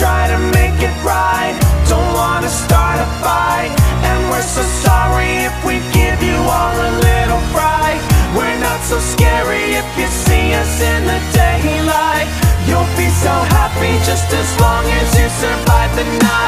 try to make it right. Don't wanna start a fight, and we're so sorry if we give you all a little fright. We're not so scary if you see us in the daylight. You'll be so happy just as long as you survive the night.